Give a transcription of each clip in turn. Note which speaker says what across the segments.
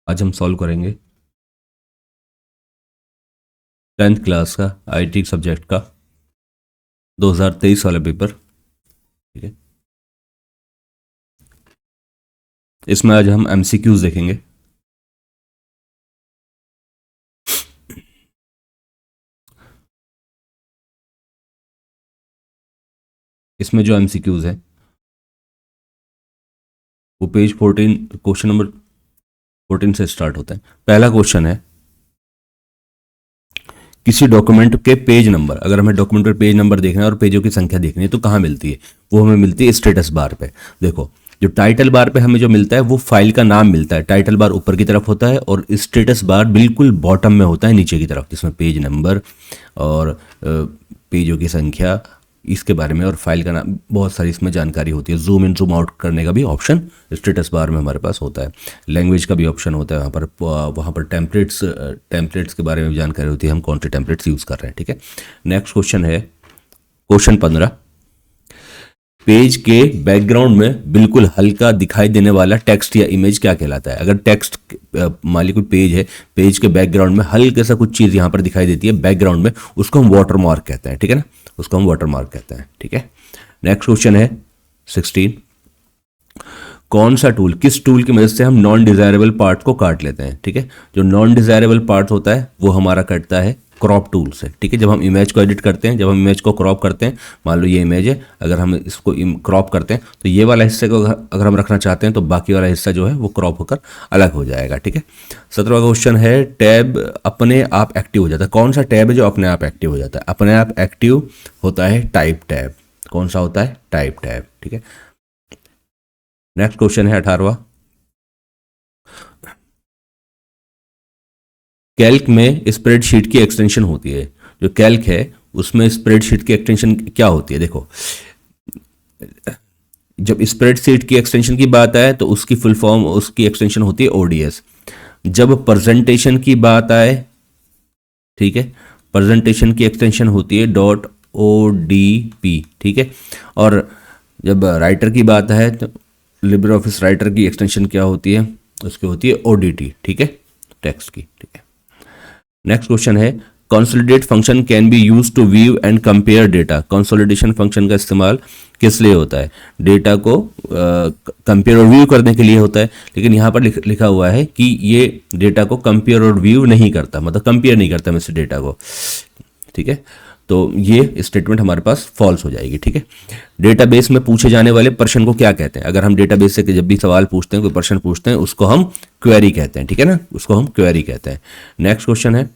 Speaker 1: आज हम सॉल्व करेंगे 10th क्लास का आईटी सब्जेक्ट का 2023 वाला पेपर। ठीक है, इसमें आज हम एमसीक्यूज देखेंगे। इसमें जो एमसीक्यूज है वो पेज 14 क्वेश्चन नंबर 14 से स्टार्ट होता है। पहला क्वेश्चन है, किसी डॉक्यूमेंट के पेज नंबर, अगर हमें डॉक्यूमेंट पर पेज नंबर देखना है और पेजों की संख्या देखनी है तो कहाँ मिलती है? वो हमें मिलती है स्टेटस बार पे। देखो, जो टाइटल बार पे हमें जो मिलता है वो फाइल का नाम मिलता है। टाइटल बार ऊपर की तरफ होता है और स्टेटस बार बिल्कुल बॉटम में होता है, नीचे की तरफ, जिसमें पेज नंबर और पेजों की संख्या, इसके बारे में और फाइल का नाम, बहुत सारी इसमें जानकारी होती है। जूम इन जूम आउट करने का भी ऑप्शन स्टेटस बार में हमारे पास होता है। लैंग्वेज का भी ऑप्शन होता है वहाँ पर टेम्पलेट्स के बारे में भी जानकारी होती है, हम कौन से टेम्पलेट्स यूज़ कर रहे हैं। ठीक है, नेक्स्ट क्वेश्चन है क्वेश्चन 15। पेज के बैकग्राउंड में बिल्कुल हल्का दिखाई देने वाला टेक्स्ट या इमेज क्या कहलाता है? अगर टेक्स्ट, मान ली कोई पेज है, पेज के बैकग्राउंड में हल्के सा कुछ चीज़ यहाँ पर दिखाई देती है बैकग्राउंड में, उसको हम वाटर मार्क कहते हैं। ठीक है ना, उसको हम वाटर मार्क कहते हैं। ठीक है, नेक्स्ट क्वेश्चन है 16। कौन सा टूल, किस टूल की मदद से हम नॉन डिजायरेबल पार्ट को काट लेते हैं? ठीक है, जो नॉन डिजायरेबल पार्ट होता है वो हमारा कटता है क्रॉप टूल से। ठीक है, जब हम इमेज को एडिट करते हैं, जब हम इमेज को क्रॉप करते हैं, मान लो ये इमेज है, अगर हम इसको क्रॉप करते हैं तो ये वाला हिस्से को अगर हम रखना चाहते हैं तो बाकी वाला हिस्सा जो है वो क्रॉप होकर अलग हो जाएगा। ठीक है, 17वां क्वेश्चन है, टैब अपने आप एक्टिव हो जाता है। कौन सा टैब है जो अपने आप एक्टिव हो जाता है? अपने आप एक्टिव होता है टाइप टैब। कौन सा होता है? Type tab. ठीक है, नेक्स्ट क्वेश्चन है 18वां। कैल्क में स्प्रेडशीट की एक्सटेंशन होती है। जो कैल्क है उसमें स्प्रेडशीट की एक्सटेंशन क्या होती है? देखो, जब स्प्रेडशीट की एक्सटेंशन की बात आए तो उसकी फुल फॉर्म, उसकी एक्सटेंशन होती है ओडीएस। जब प्रेजेंटेशन की बात आए, ठीक है, प्रेजेंटेशन की एक्सटेंशन होती है डॉट ओडीपी। ठीक है, और जब राइटर की बात है तो लिब्रे ऑफिस राइटर की एक्सटेंशन क्या होती है? उसकी होती है ओडीटी। ठीक है, टेक्स्ट की। ठीक है, नेक्स्ट क्वेश्चन है, consolidate function can be use to view and compare data. Consolidation function का इस्तेमाल किस लिए होता है? डेटा को कंपेयर और व्यू करने के लिए होता है, लेकिन यहाँ पर लिखा हुआ है कि ये डेटा को कंपेयर और व्यू नहीं करता, मतलब कंपेयर नहीं करता मैं इस डेटा को। ठीक है, तो ये स्टेटमेंट हमारे पास फॉल्स हो जाएगी। ठीक है, डेटाबेस में पूछे जाने वाले प्रश्न को क्या कहते हैं? अगर हम डेटाबेस से जब भी सवाल पूछते हैं, कोई प्रश्न पूछते हैं, उसको हम क्वेरी कहते हैं। ठीक है ना, उसको हम क्वेरी कहते हैं। नेक्स्ट क्वेश्चन है,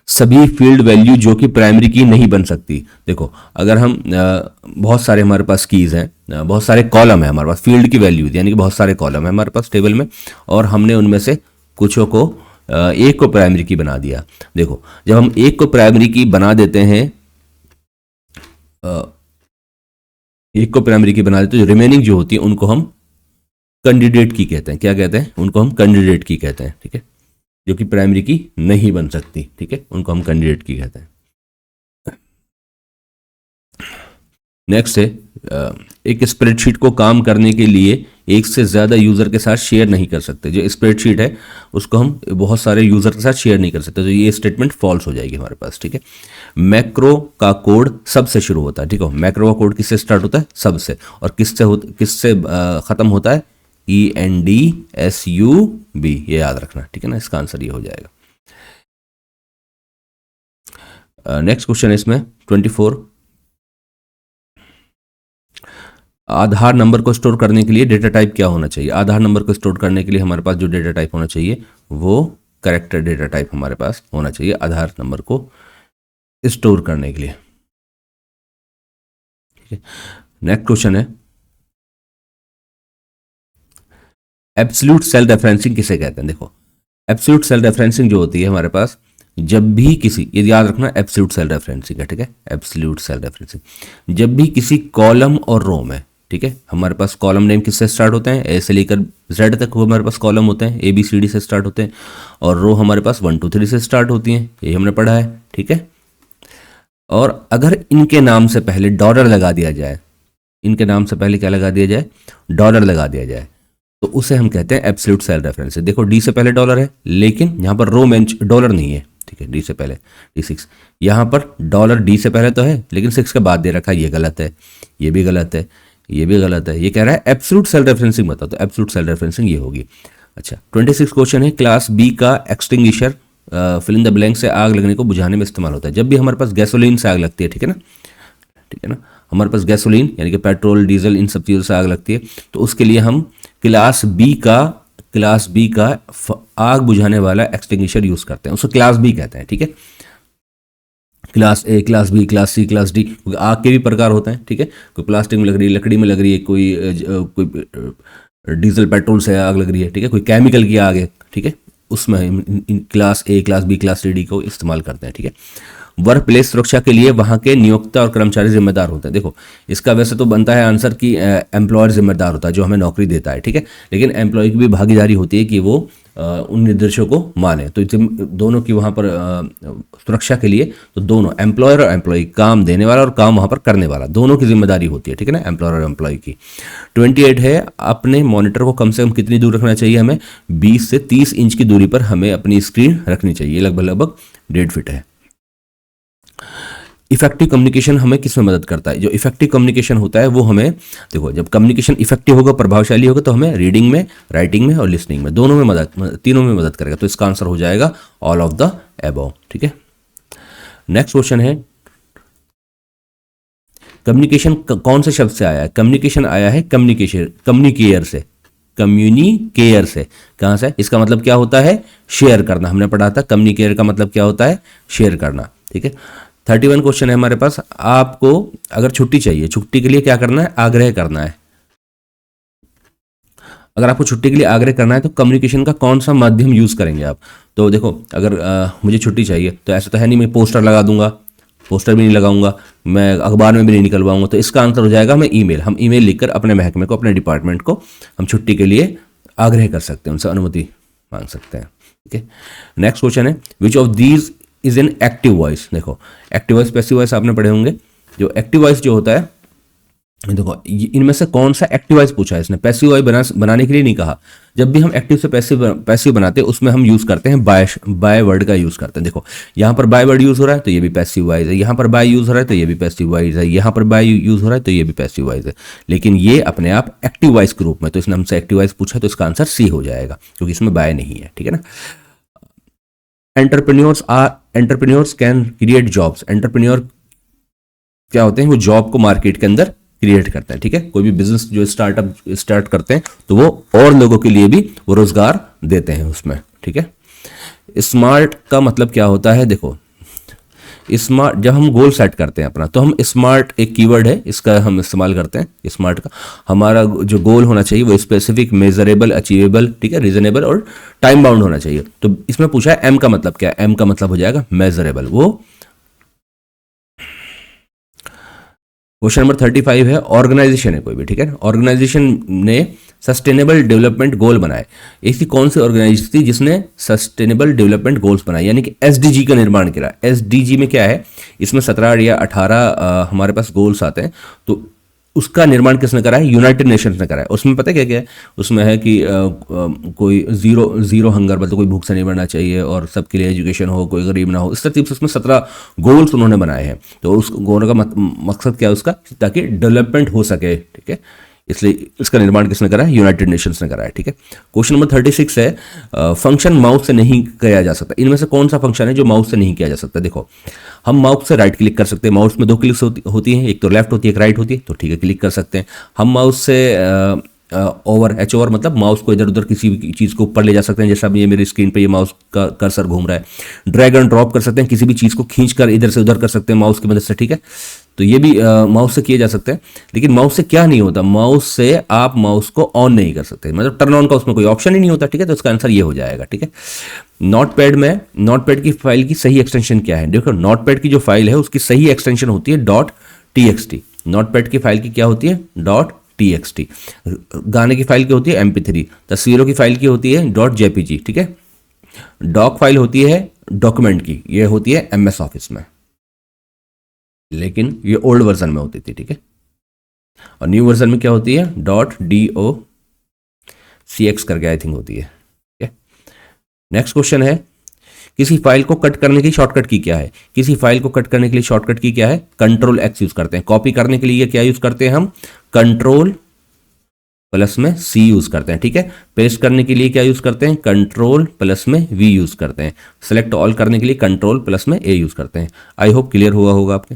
Speaker 1: सभी फील्ड वैल्यू जो कि प्राइमरी की नहीं बन सकती। देखो, अगर हम बहुत सारे हमारे पास कीज हैं, बहुत सारे कॉलम है हमारे पास, फील्ड की वैल्यू यानी कि बहुत सारे कॉलम है हमारे पास टेबल में, और हमने उनमें से कुछों को एक को प्राइमरी की बना दिया। देखो, जब हम एक को प्राइमरी की बना देते हैं, एक को प्राइमरी की बना देते हैं, जो रिमेनिंग जो होती है उनको हम कैंडिडेट की कहते हैं। क्या कहते हैं? उनको हम कैंडिडेट की कहते हैं। ठीक है, जो कि प्राइमरी की नहीं बन सकती। ठीक है, उनको हम कैंडिडेट की कहते हैं। नेक्स्ट है, एक स्प्रेडशीट को काम करने के लिए एक से ज़्यादा यूज़र के साथ शेयर नहीं कर सकते। जो स्प्रेडशीट है उसको हम बहुत सारे यूज़र के साथ शेयर नहीं कर सकते, तो ये स्टेटमेंट फॉल्स हो जाएगी हमारे पास। ठीक है, मैक्रो का कोड सब से शुरू होता है। ठीक है, मैक्रो का कोड किससे स्टार्ट होता है? सब से। और किससे ख़त्म होता है? ENDSUB, ये याद रखना। ठीक है ना, इसका आंसर ये हो जाएगा। नेक्स्ट क्वेश्चन है इसमें 24। आधार नंबर को स्टोर करने के लिए डेटा टाइप क्या होना चाहिए? आधार नंबर को स्टोर करने के लिए हमारे पास जो डेटा टाइप होना चाहिए वो कैरेक्टर डेटा टाइप हमारे पास होना चाहिए आधार नंबर को स्टोर करने के लिए। ठीक है, नेक्स्ट क्वेश्चन है, एब्सोल्यूट सेल रेफरेंसिंग किसे कहते हैं? देखो, एब्सोल्यूट सेल रेफरेंसिंग जो होती है हमारे पास, जब भी किसी, ये याद रखना, एब्सोल्यूट सेल रेफरेंसिंग है। ठीक है, एब्सोल्यूट सेल रेफरेंसिंग जब भी किसी कॉलम और रो में, ठीक है, हमारे पास कॉलम नेम किससे स्टार्ट होते हैं? ए से लेकर जेड तक हमारे पास कॉलम होते हैं, ABCD से स्टार्ट होते हैं, और रो हमारे पास 1 2 3 से स्टार्ट होती हैं, ये हमने पढ़ा है। ठीक है, और अगर इनके नाम से पहले डॉलर लगा दिया जाए, इनके नाम से पहले क्या लगा दिया जाए? डॉलर लगा दिया जाए, तो उसे हम कहते हैं एब्सोल्यूट सेल रेफरेंस। देखो डी से पहले डॉलर है, लेकिन यहाँ पर रो में डॉलर नहीं है, ठीक है, डी से पहले D6, यहाँ पर डॉलर डी से पहले तो है लेकिन 6 के बाद दे रखा है, ये गलत है, ये भी गलत है, ये भी गलत है। ये कह रहा है एब्सोल्यूट सेल रेफरेंसिंग बताओ, तो एब्सोल्यूट सेल रेफरेंसिंग ये होगी। अच्छा 26 क्वेश्चन है, क्लास बी का extinguisher fill in the blank से आग लगने को बुझाने में इस्तेमाल होता है। जब भी हमारे पास गैसोलीन से आग लगती है, ठीक है ना, ठीक है ना, हमारे पास गैसोलीन यानी कि पेट्रोल डीजल इन सब चीज़ों से आग लगती है, तो उसके लिए हम क्लास बी का आग बुझाने वाला एक्सटिंग्विशर यूज करते हैं, उसको क्लास बी कहते हैं, ठीक है। Class A, class B, class C, class D, आग के भी प्रकार होते हैं, ठीक है। कोई प्लास्टिक में लग रही है, लकड़ी में लग रही है, कोई डीजल पेट्रोल से आग लग रही है, ठीक है, कोई केमिकल की आग है, ठीक है, उसमें in class A, class B, class C, D को इस्तेमाल करते हैं, ठीक है। वर्क प्लेस सुरक्षा के लिए वहां के नियोक्ता और कर्मचारी जिम्मेदार होते हैं। देखो इसका वैसे तो बनता है आंसर कि एम्प्लॉयर जिम्मेदार होता है जो हमें नौकरी देता है, ठीक है, लेकिन एम्प्लॉय की भी भागीदारी होती है कि वो उन निर्देशों को माने। तो दोनों की वहां पर सुरक्षा के लिए तो दोनों एम्प्लॉयर और एम्प्लॉय, काम देने वाला और काम वहां पर करने वाला, दोनों की जिम्मेदारी होती है, ठीक है ना, एम्प्लॉयर और एम्प्लॉय की। 28 है, अपने मॉनिटर को कम से कम कितनी दूर रखना चाहिए हमें, 20 से 30 इंच की दूरी पर हमें अपनी स्क्रीन रखनी चाहिए, लगभग 1.5 फीट है। इफेक्टिव कम्युनिकेशन हमें किसमें मदद करता है, जो इफेक्टिव कम्युनिकेशन होता है वो हमें, देखो जब कम्युनिकेशन इफेक्टिव होगा, प्रभावशाली होगा, तो हमें रीडिंग में, राइटिंग में और लिसनिंग में, दोनों में तीनों में मदद करेगा। तो इसका आंसर हो जाएगा ऑल ऑफ द अबव, ठीक है। नेक्स्ट क्वेश्चन है, कम्युनिकेशन कौन से शब्द से आया है, कम्युनिकेशन आया है कम्युनिकेयर से, कहां से, इसका मतलब क्या होता है, शेयर करना, हमने पढ़ा था कम्युनिकेयर का मतलब क्या होता है, शेयर करना, ठीक है। 31 क्वेश्चन है हमारे पास, आपको अगर छुट्टी चाहिए, छुट्टी के लिए क्या करना है, आग्रह करना है। अगर आपको छुट्टी के लिए आग्रह करना है तो कम्युनिकेशन का कौन सा माध्यम यूज करेंगे आप। तो देखो अगर मुझे छुट्टी चाहिए तो ऐसा तो है नहीं मैं पोस्टर लगा दूंगा, पोस्टर भी नहीं लगाऊंगा, मैं अखबार में भी नहीं निकलवाऊंगा, तो इसका आंसर हो जाएगा मैं ईमेल, हम ईमेल लिखकर अपने महकमे को, अपने डिपार्टमेंट को हम छुट्टी के लिए आग्रह कर सकते हैं, उनसे अनुमति मांग सकते हैं, ठीक है। नेक्स्ट क्वेश्चन है, which of these is an active voice. देखो एक्टिव वॉइस, पैसिव वॉइस आपने पढ़े होंगे। जो एक्टिव वॉइस जो होता है, देखो इनमें से कौन सा एक्टिव वॉइस पूछा है इसने, पैसिव वॉइस बनाने के लिए नहीं कहा। जब भी हम एक्टिव से पैसिव बनाते हैं उसमें हम यूज करते हैं बाय वर्ड का यूज करते हैं। देखो यहाँ पर बाय वर्ड यूज हो रहा है तो ये भी पैसिव वॉइस है, यहाँ पर बाय यूज हो रहा है तो ये भी पैसिव वॉइस है, यहाँ पर बाय यूज हो रहा है तो ये भी पैसिव वॉइस है, लेकिन ये अपने आप एक्टिव वॉइस के रूप में, तो इसने हमसे एक्टिव वॉइस पूछा तो इसका आंसर सी हो जाएगा क्योंकि इसमें बाय नहीं है, ठीक है ना। Entrepreneurs can create jobs. Entrepreneur क्या होते हैं, वो जॉब को मार्केट के अंदर क्रिएट करते हैं, ठीक है। कोई भी बिजनेस जो स्टार्टअप स्टार्ट करते हैं तो वो और लोगों के लिए भी वो रोजगार देते हैं उसमें, ठीक है। स्मार्ट का मतलब क्या होता है, देखो स्मार्ट, जब हम गोल सेट करते हैं अपना तो हम स्मार्ट, एक कीवर्ड है इसका हम इस्तेमाल करते हैं स्मार्ट का। हमारा जो गोल होना चाहिए वो स्पेसिफिक, मेजरेबल, अचीवेबल, ठीक है, रीजनेबल और टाइम बाउंड होना चाहिए। तो इसमें पूछा है एम का मतलब क्या है, एम का मतलब हो जाएगा मेजरेबल। वो क्वेश्चन नंबर 35 है, ऑर्गेनाइजेशन है कोई भी, ठीक है, ऑर्गेनाइजेशन ने सस्टेनेबल डेवलपमेंट गोल बनाए। ऐसी कौन सी ऑर्गेनाइजेशन थी जिसने सस्टेनेबल डेवलपमेंट गोल्स बनाए, यानी कि एसडीजी का निर्माण किया। एसडीजी में क्या है, इसमें 17 या 18 हमारे पास गोल्स आते हैं, तो उसका निर्माण किसने करा है, यूनाइटेड नेशंस ने करा है। उसमें पता है क्या क्या है, उसमें है कि कोई जीरो हंगर, मतलब कोई भूख से नहीं मरना चाहिए और सबके लिए एजुकेशन हो, कोई गरीब ना हो, इस तरह से उसमें 17 गोल्स उन्होंने बनाए हैं। तो उस गोल का मकसद क्या है उसका, ताकि डेवलपमेंट हो सके, ठीक है, इसलिए इसका निर्माण किसने करा है, यूनाइटेड नेशंस ने करा है, ठीक है। क्वेश्चन नंबर 36 है, फंक्शन माउस से नहीं किया जा सकता। इनमें से कौन सा फंक्शन है जो माउस से नहीं किया जा सकता। देखो हम माउस से राइट क्लिक कर सकते हैं, माउस में 2 क्लिक्स होती हैं, एक तो लेफ्ट होती है, एक राइट होती है, तो ठीक है क्लिक कर सकते हैं। हम माउस से ओवर, एच ओवर मतलब माउस को इधर उधर किसी भी चीज़ को ऊपर ले जा सकते हैं, जैसा ये मेरी स्क्रीन पे ये माउस का कर्सर घूम रहा है। ड्रैग एंड ड्रॉप कर सकते हैं, किसी भी चीज़ को खींच कर इधर से उधर कर सकते हैं माउस की मदद से, ठीक है, तो ये भी माउस से किए जा सकते हैं। लेकिन माउस से क्या नहीं होता, माउस से आप माउस को ऑन नहीं कर सकते, मतलब टर्न ऑन का उसमें कोई ऑप्शन ही नहीं होता, ठीक है, तो इसका आंसर ये हो जाएगा, ठीक है। नोटपैड में, नोटपैड की फाइल की सही एक्सटेंशन क्या है। देखो नोटपैड की जो फाइल है उसकी सही एक्सटेंशन होती है .txt। नोटपैड की फाइल की क्या होती है, .txt। गाने की फाइल की होती है MP3। तस्वीरों की फाइल की होती है .jpg, ठीक है। डॉक फाइल होती है डॉक्यूमेंट की, ये होती है MS ऑफिस में, लेकिन ये ओल्ड वर्जन में होती थी, ठीक है। और न्यू वर्जन में क्या होती है, .do। CX करके आई थिंक होती है। ठीक है, नेक्स्ट क्वेश्चन है, किसी फाइल को कट करने की शॉर्टकट की क्या है? किसी फाइल को कट करने के लिए शॉर्टकट की क्या है? कंट्रोल एक्स यूज करते हैं। कॉपी करने के लिए क्या यूज करते हैं हम? कंट्रोल प्लस में C यूज करते हैं। ठीक है, पेस्ट करने के लिए क्या यूज करते हैं? कंट्रोल प्लस में V यूज करते हैं। सेलेक्ट ऑल करने के लिए कंट्रोल प्लस में A यूज करते हैं। आई होप क्लियर हुआ होगा आपके।